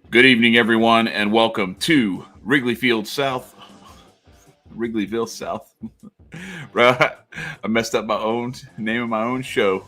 Good evening, everyone, and welcome to Wrigleyville South. Right, I messed up my own name of my own show.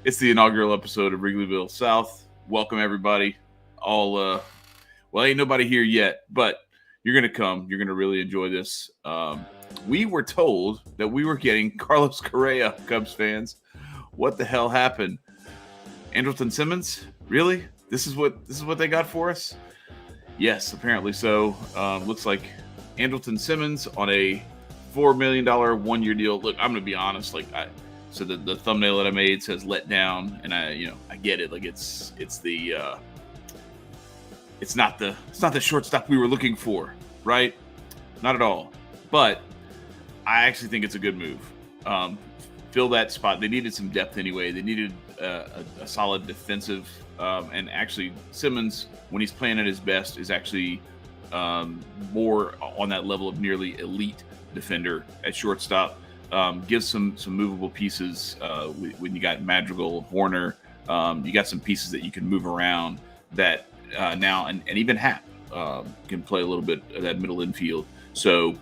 It's the inaugural episode of Wrigleyville South. Welcome, everybody. All well, ain't nobody here yet, but you're gonna come. You're gonna really enjoy this. We were told that we were getting Carlos Correa, Cubs fans. What the hell happened? Andrelton Simmons? Really? This is what they got for us? Yes, apparently so. Looks like Andrelton Simmons on a $4 million 1 year deal. Look, I'm gonna be honest. So the thumbnail that I made says "let down," and I get it. Like it's not the shortstop we were looking for, right? Not at all. But I actually think it's a good move. Fill that spot. They needed some depth anyway. They needed a solid defensive, and actually Simmons, when he's playing at his best, is actually more on that level of nearly elite defender at shortstop. Gives some movable pieces when you got Madrigal, Warner. You got some pieces that you can move around that now, and even Happ can play a little bit of that middle infield. So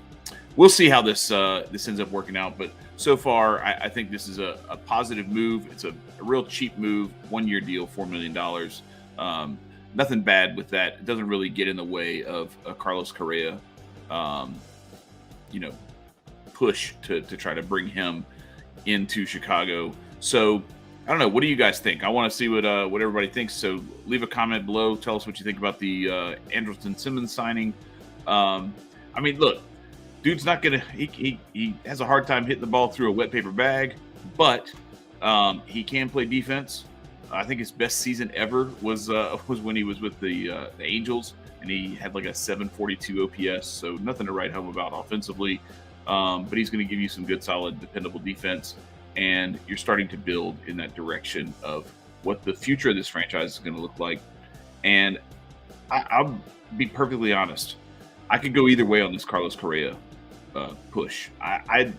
we'll see how this ends up working out. But so far, I think this is a positive move. It's a real cheap move, 1 year deal, $4 million. Nothing bad with that. It doesn't really get in the way of a Carlos Correa, push to try to bring him into Chicago. So I don't know. What do you guys think? I want to see what everybody thinks. So leave a comment below. Tell us what you think about the Andrelton Simmons signing. Look, dude's not gonna. He has a hard time hitting the ball through a wet paper bag, but he can play defense. I think his best season ever was when he was with the Angels, and he had like a 742 OPS. So nothing to write home about offensively. But he's going to give you some good, solid, dependable defense, and you're starting to build in that direction of what the future of this franchise is going to look like. And I'll be perfectly honest. I could go either way on this Carlos Correa push. I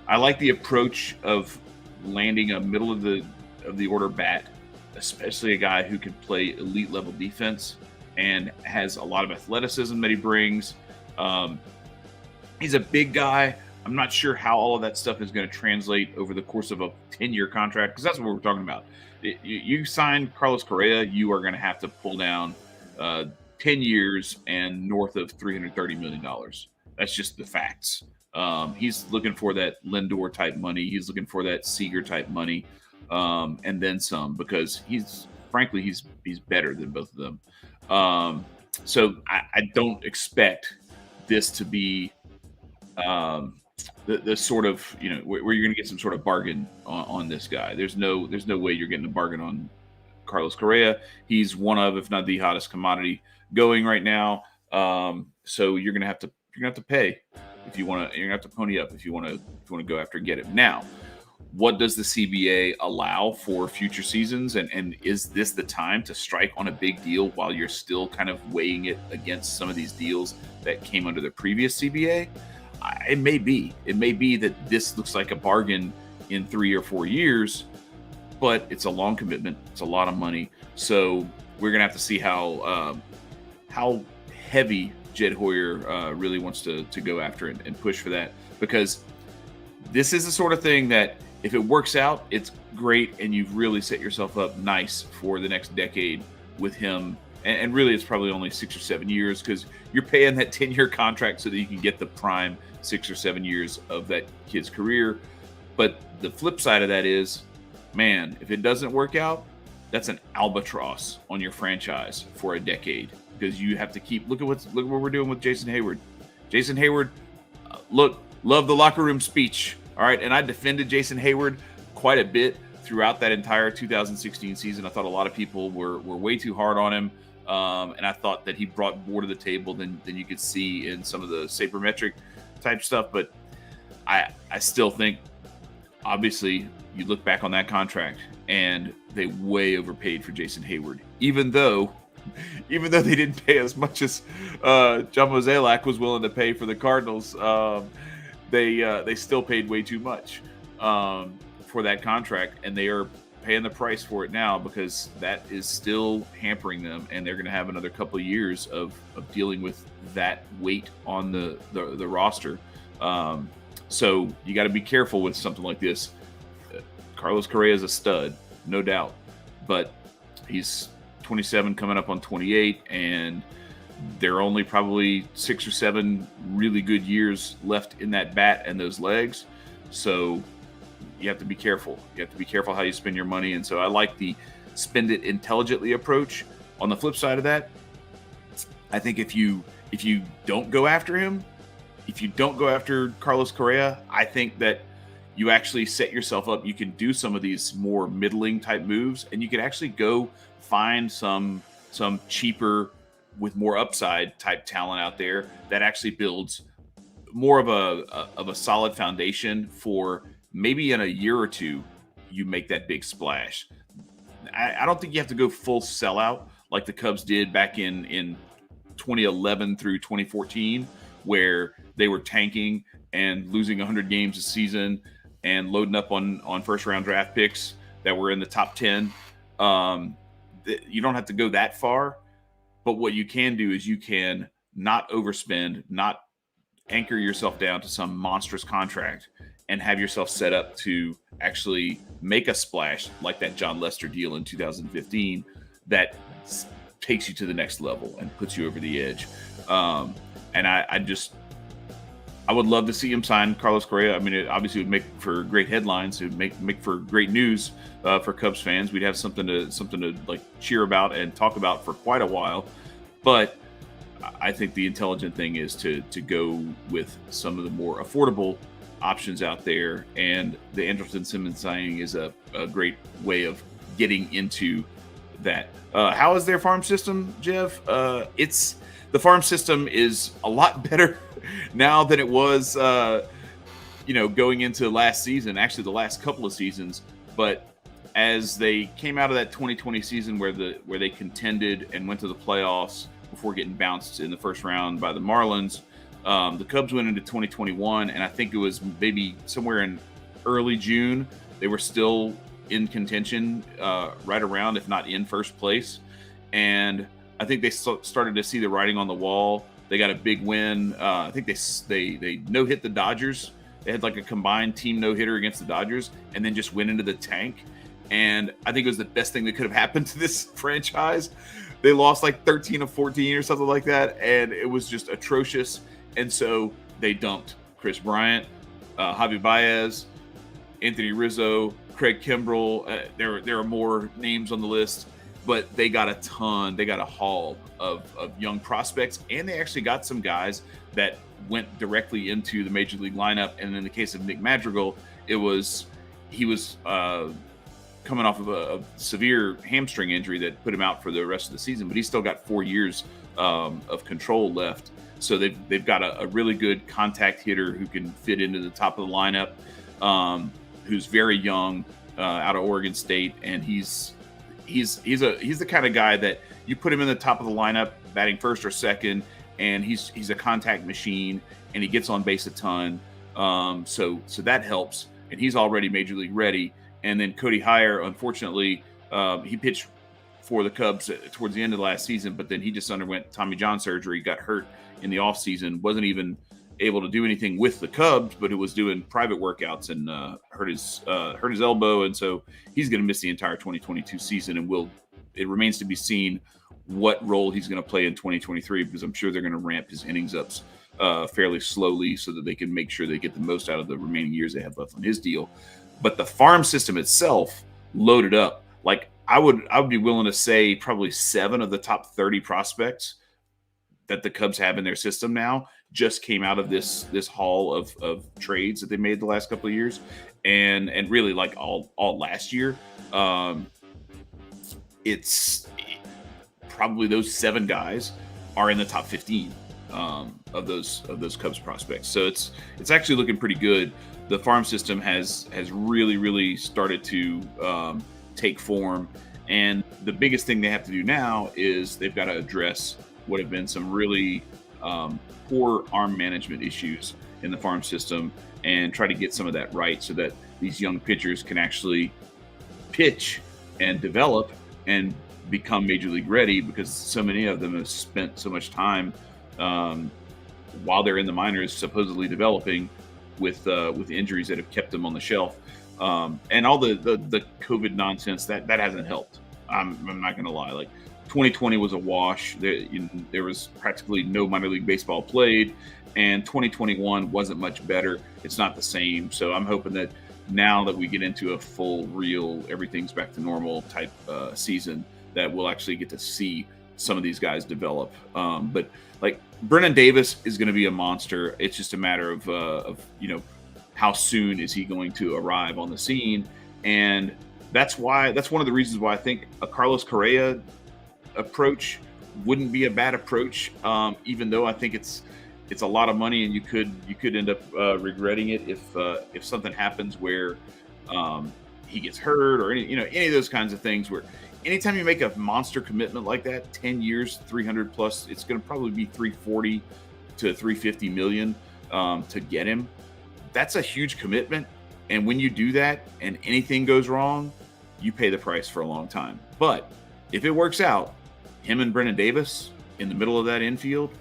like the approach of landing a middle of the order bat, especially a guy who can play elite level defense and has a lot of athleticism that he brings. He's a big guy. I'm not sure how all of that stuff is going to translate over the course of a 10-year contract, because that's what we're talking about. You sign Carlos Correa, you are going to have to pull down 10 years and north of $330 million. That's just the facts. He's looking for that Lindor type money. He's looking for that Seager type money, and then some, because he's better than both of them. So I don't expect this to be the sort of, where you're going to get some sort of bargain on this guy. There's no way you're getting a bargain on Carlos Correa. He's one of, if not the hottest commodity going right now. So you're going to have to pay if you want to. You're going to have to pony up if you want to go after and get him. Now, what does the CBA allow for future seasons? And is this the time to strike on a big deal while you're still kind of weighing it against some of these deals that came under the previous CBA? It may be. It may be that this looks like a bargain in 3 or 4 years, but it's a long commitment. It's a lot of money. So we're going to have to see how heavy Jed Hoyer really wants to go after and push for that, because this is the sort of thing that if it works out, it's great, and you've really set yourself up nice for the next decade with him. And really, it's probably only 6 or 7 years, because you're paying that 10-year contract so that you can get the prime 6 or 7 years of that kid's career. But the flip side of that is, man, if it doesn't work out, that's an albatross on your franchise for a decade, because you have to look at what we're doing with Jason Hayward. Jason Hayward, love the locker room speech. All right, and I defended Jason Hayward quite a bit throughout that entire 2016 season. I thought a lot of people were way too hard on him. And I thought that he brought more to the table than you could see in some of the sabermetric type stuff. But I still think, obviously, you look back on that contract and they way overpaid for Jason Hayward, even though they didn't pay as much as John Mozeliak was willing to pay for the Cardinals. They still paid way too much for that contract, and they are paying the price for it now, because that is still hampering them, and they're going to have another couple of years of dealing with that weight on the roster. So you got to be careful with something like this. Carlos Correa is a stud, no doubt, but he's 27 coming up on 28, and there are only probably 6 or 7 really good years left in that bat and those legs. So you have to be careful. You have to be careful how you spend your money. And so I like the spend it intelligently approach. On the flip side of that, I think if you don't go after him, if you don't go after Carlos Correa, I think that you actually set yourself up. You can do some of these more middling type moves, and you can actually go find some cheaper with more upside type talent out there that actually builds more of a solid foundation for maybe in a year or two you make that big splash. I don't think you have to go full sellout like the Cubs did back in 2011 through 2014, where they were tanking and losing 100 games a season and loading up on first round draft picks that were in the top 10. You don't have to go that far, but what you can do is you can not overspend, not anchor yourself down to some monstrous contract, and have yourself set up to actually make a splash like that John Lester deal in 2015 that takes you to the next level and puts you over the edge. And I would love to see him sign Carlos Correa. I mean, it obviously would make for great headlines. It would make for great news for Cubs fans. We'd have something to like cheer about and talk about for quite a while. But I think the intelligent thing is to go with some of the more affordable options out there, and the Andrelton Simmons signing is a great way of getting into that. How is their farm system, Jeff? The farm system is a lot better now than it was, going into last season, actually the last couple of seasons. But as they came out of that 2020 season where they contended and went to the playoffs before getting bounced in the first round by the Marlins, the Cubs went into 2021, and I think it was maybe somewhere in early June, they were still in contention, right around, if not in first place. And I think they started to see the writing on the wall. They got a big win. I think they no-hit the Dodgers. They had like a combined team no-hitter against the Dodgers, and then just went into the tank. And I think it was the best thing that could have happened to this franchise. They lost like 13 of 14 or something like that, and it was just atrocious. And so they dumped Chris Bryant, Javi Baez, Anthony Rizzo, Craig Kimbrell. There are more names on the list, but they got a ton. They got a haul of young prospects, and they actually got some guys that went directly into the major league lineup. And in the case of Nick Madrigal, he was coming off of a severe hamstring injury that put him out for the rest of the season, but he's still got 4 years of control left. So they've got a really good contact hitter who can fit into the top of the lineup, who's very young, out of Oregon State, and he's the kind of guy that you put him in the top of the lineup, batting first or second, and he's a contact machine, and he gets on base a ton. So that helps, and he's already major league ready. And then Cody Heyer, unfortunately, he pitched for the Cubs towards the end of the last season, but then he just underwent Tommy John surgery, got hurt in the offseason, wasn't even able to do anything with the Cubs, but it was doing private workouts and hurt his elbow. And so he's going to miss the entire 2022 season, and it remains to be seen what role he's going to play in 2023, because I'm sure they're going to ramp his innings up fairly slowly so that they can make sure they get the most out of the remaining years they have left on his deal. But the farm system itself loaded up. Like I would be willing to say probably 7 of the top 30 prospects that the Cubs have in their system now just came out of this haul of trades that they made the last couple of years, and really like all last year. It's probably those 7 guys are in the top 15 of those Cubs prospects. So it's actually looking pretty good. The farm system has really, really started to take form. And the biggest thing they have to do now is they've got to address what have been some really poor arm management issues in the farm system, and try to get some of that right so that these young pitchers can actually pitch and develop and become major league ready, because so many of them have spent so much time um, while they're in the minors, supposedly developing with injuries that have kept them on the shelf, and all the COVID nonsense that hasn't helped. I'm not going to lie. Like 2020 was a wash. There was practically no minor league baseball played, and 2021 wasn't much better. It's not the same. So I'm hoping that now that we get into a full, real, everything's back to normal type season, that we'll actually get to see some of these guys develop. But like Brennan Davis is going to be a monster. It's just a matter of how soon is he going to arrive on the scene, and that's one of the reasons why I think a Carlos Correa approach wouldn't be a bad approach. Even though I think it's a lot of money, and you could end up regretting it if something happens where he gets hurt, or any of those kinds of things, where anytime you make a monster commitment like that, 10 years, 300 plus, it's going to probably be 340 to 350 million to get him. That's a huge commitment. And when you do that and anything goes wrong, you pay the price for a long time. But if it works out, him and Brennan Davis in the middle of that infield,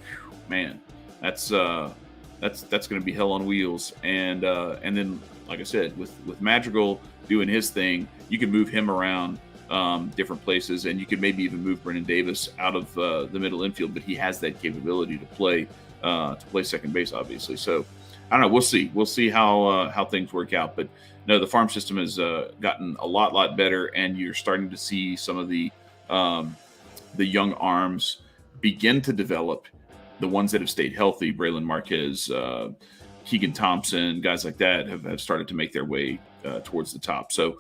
man, that's going to be hell on wheels. And then, like I said, with Madrigal doing his thing, you can move him around different places, and you could maybe even move Brennan Davis out of the middle infield. But he has that capability to play second base, obviously. So I don't know. We'll see how things work out. But no, the farm system has gotten a lot better, and you're starting to see some of the young arms begin to develop. The ones that have stayed healthy, Braylon Marquez, Keegan Thompson, guys like that have started to make their way towards the top. So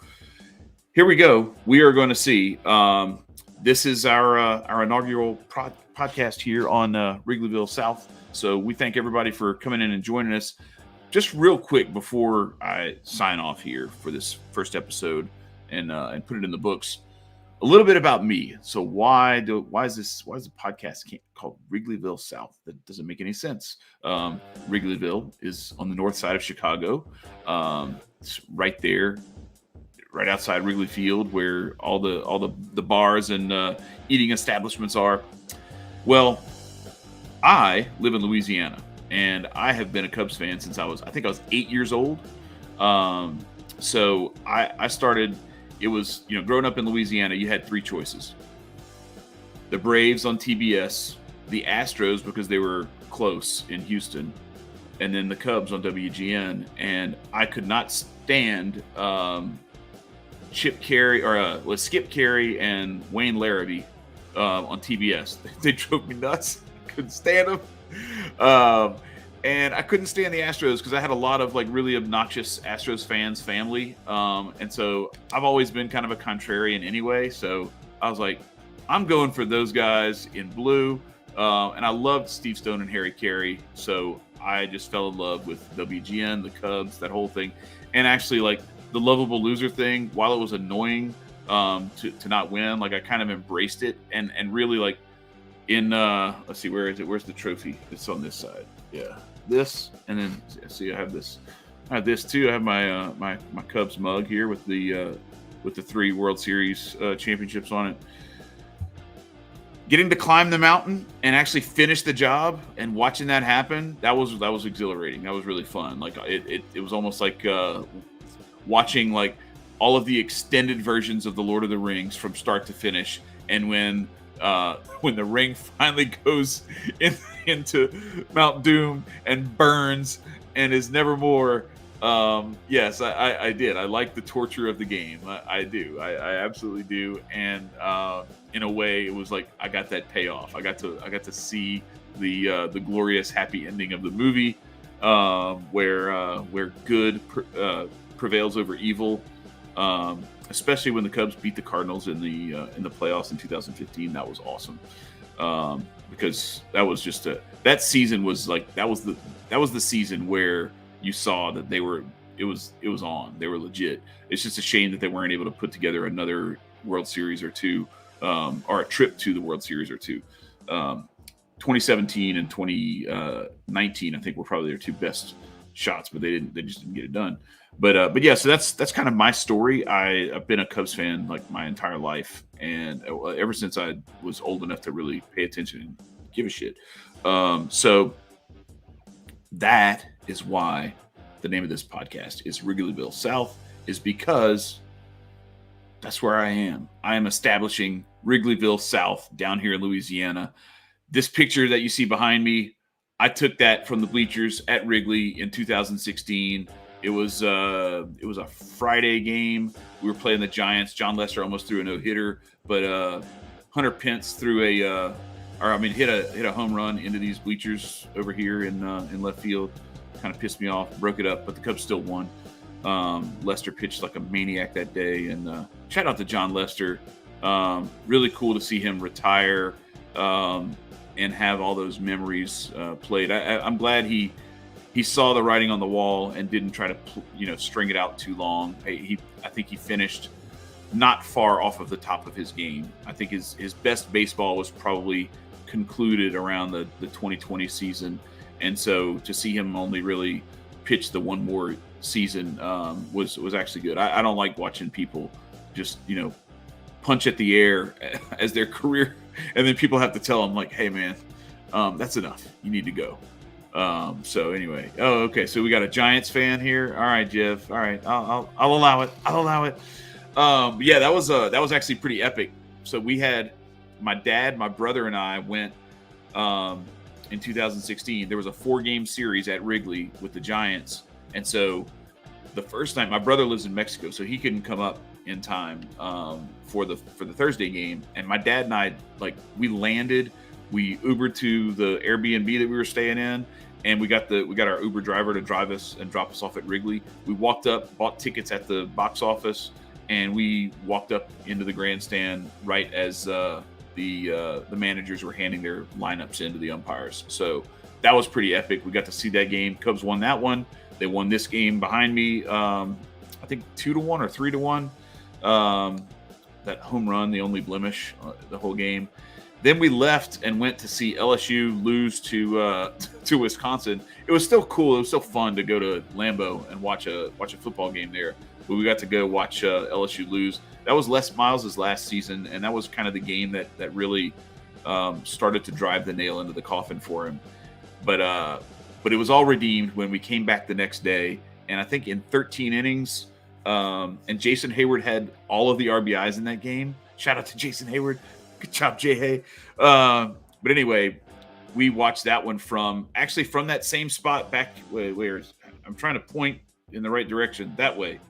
here we go. We are going to see. This is our inaugural podcast here on Wrigleyville South. So we thank everybody for coming in and joining us. Just real quick before I sign off here for this first episode and put it in the books, a little bit about me. So why is the podcast called Wrigleyville South? That doesn't make any sense. Wrigleyville is on the north side of Chicago. It's right there, right outside Wrigley Field, where all the bars and eating establishments are. Well, I live in Louisiana, and I have been a Cubs fan since I was 8 years old. So I started. It was, growing up in Louisiana, you had three choices: the Braves on TBS, the Astros because they were close in Houston, and then the Cubs on WGN. And I could not stand Skip Carey and Wayne Larrabee on TBS. They drove me nuts. I couldn't stand them. And I couldn't stand the Astros because I had a lot of really obnoxious Astros fans family. And so I've always been kind of a contrarian anyway. So I was like, I'm going for those guys in blue. And I loved Steve Stone and Harry Carey. So I just fell in love with WGN, the Cubs, that whole thing. And actually, the lovable loser thing, while it was annoying to not win, I kind of embraced it and really let's see, where is it? Where's the trophy? It's on this side. Yeah. This, and then see, I have this too. I have my my Cubs mug here with the 3 World Series championships on it. Getting to climb the mountain and actually finish the job and watching that happen, that was exhilarating. That was really fun. It was almost like watching all of the extended versions of the Lord of the Rings from start to finish. And when the ring finally goes into Mount Doom and burns and is nevermore. Yes, I did. I like the torture of the game. I do. I absolutely do. And in a way, it was I got that payoff. I got to see the glorious happy ending of the movie, where good prevails over evil. Especially when the Cubs beat the Cardinals in the playoffs in 2015. That was awesome. Because that was just that season was that was the season where you saw that it was on. They were legit. It's just a shame that they weren't able to put together another World Series or two, or a trip to the World Series or two. 2017 and 2019, I think, were probably their two best shots, but they just didn't get it done. But yeah, so that's kind of my story. I've been a Cubs fan like my entire life, and ever since I was old enough to really pay attention and give a shit. So that is why the name of this podcast is Wrigleyville South, is because that's where I am. I am establishing Wrigleyville South down here in Louisiana. This picture that you see behind me, I took that from the bleachers at Wrigley in 2016. It was a Friday game. We were playing the Giants. John Lester almost threw a no-hitter, but Hunter Pence threw hit a home run into these bleachers over here in left field. Kind of pissed me off, broke it up, but the Cubs still won. Lester pitched like a maniac that day, and shout out to John Lester. Really cool to see him retire and have all those memories played. I'm glad he saw the writing on the wall and didn't try to string it out too long. I think he finished not far off of the top of his game. I think his best baseball was probably concluded around the 2020 season. And so to see him only really pitch the one more season was actually good. I don't like watching people just, punch at the air as their career. And then people have to tell them like, hey man, that's enough. You need to go. So anyway, okay. So we got a Giants fan here. All right, Jeff. All right. I'll allow it. Yeah, that was actually pretty epic. So we had my dad, my brother, and I went in 2016. There was a 4-game series at Wrigley with the Giants. And so the first night, my brother lives in Mexico, so he couldn't come up in time for the Thursday game. And my dad and I, we landed, we Ubered to the Airbnb that we were staying in, and we got our Uber driver to drive us and drop us off at Wrigley. We walked up, bought tickets at the box office, and we walked up into the grandstand right as the managers were handing their lineups into the umpires. So that was pretty epic. We got to see that game. Cubs won that one. They won this game behind me, I think 2-1 or 3-1. That home run, the only blemish the whole game. Then we left and went to see LSU lose to Wisconsin. It was still cool. It was still fun to go to Lambeau and watch a football game there. But we got to go watch LSU lose. That was Les Miles' last season, and that was kind of the game that really started to drive the nail into the coffin for him. But it was all redeemed when we came back the next day, and I think in 13 innings, and Jason Hayward had all of the RBIs in that game. Shout out to Jason Hayward. Good job, J-Hay. But anyway, we watched that one from that same spot back where I'm trying to point in the right direction, that way,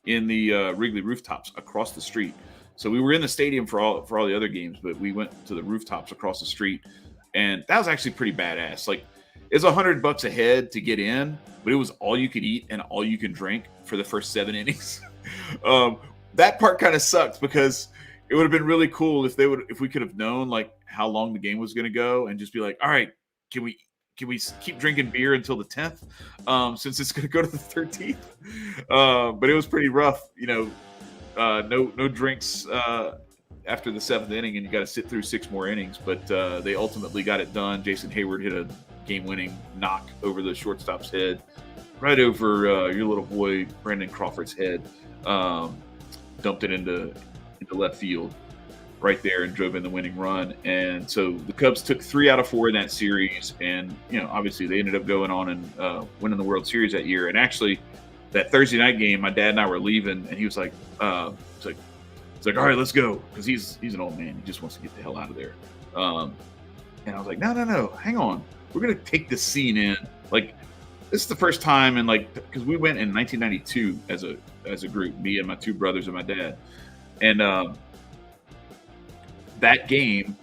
in the Wrigley rooftops across the street. So we were in the stadium for all the other games, but we went to the rooftops across the street, and that was actually pretty badass. It's $100 a head to get in, but it was all you could eat and all you can drink for the first 7 innings. That part kind of sucked because it would have been really cool if we could have known how long the game was going to go and just be like, all right, can we keep drinking beer until the 10th? Since it's going to go to the 13th. But it was pretty rough, no drinks after the 7th inning, and you got to sit through 6 more innings. But they ultimately got it done. Jason Hayward hit a game-winning knock over the shortstop's head, right over your little boy Brandon Crawford's head. Dumped it into left field right there and drove in the winning run. And so the Cubs took 3 out of 4 in that series, and obviously they ended up going on and winning the World Series that year. And actually, that Thursday night game, my dad and I were leaving, and he was like, it's like, all right, let's go, because he's an old man. He just wants to get the hell out of there. And I was like, no, hang on. We're gonna take this scene in. This is the first time, and because we went in 1992 as a group, me and my 2 brothers and my dad, and that game,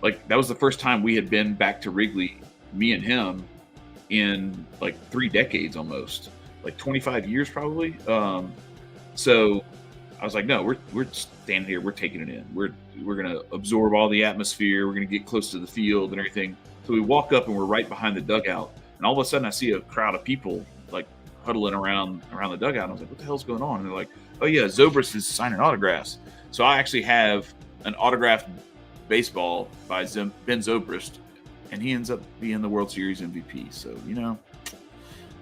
that was the first time we had been back to Wrigley, me and him, in 3 decades almost, 25 years probably. So I was like, no, we're standing here, we're taking it in. We're gonna absorb all the atmosphere. We're gonna get close to the field and everything. So we walk up and we're right behind the dugout, and all of a sudden I see a crowd of people huddling around the dugout. And I was like, what the hell's going on? And they're like, oh yeah, Zobrist is signing autographs. So I actually have an autographed baseball by Ben Zobrist, and he ends up being the World Series MVP. So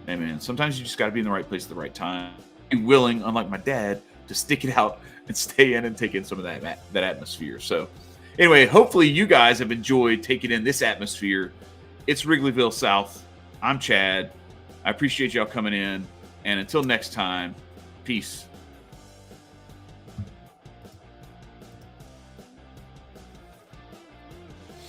Hey, man, sometimes you just got to be in the right place at the right time. Be willing, unlike my dad, to stick it out and stay in and take in some of that atmosphere. So, anyway, hopefully you guys have enjoyed taking in this atmosphere. It's Wrigleyville South. I'm Chad. I appreciate y'all coming in. And until next time, peace.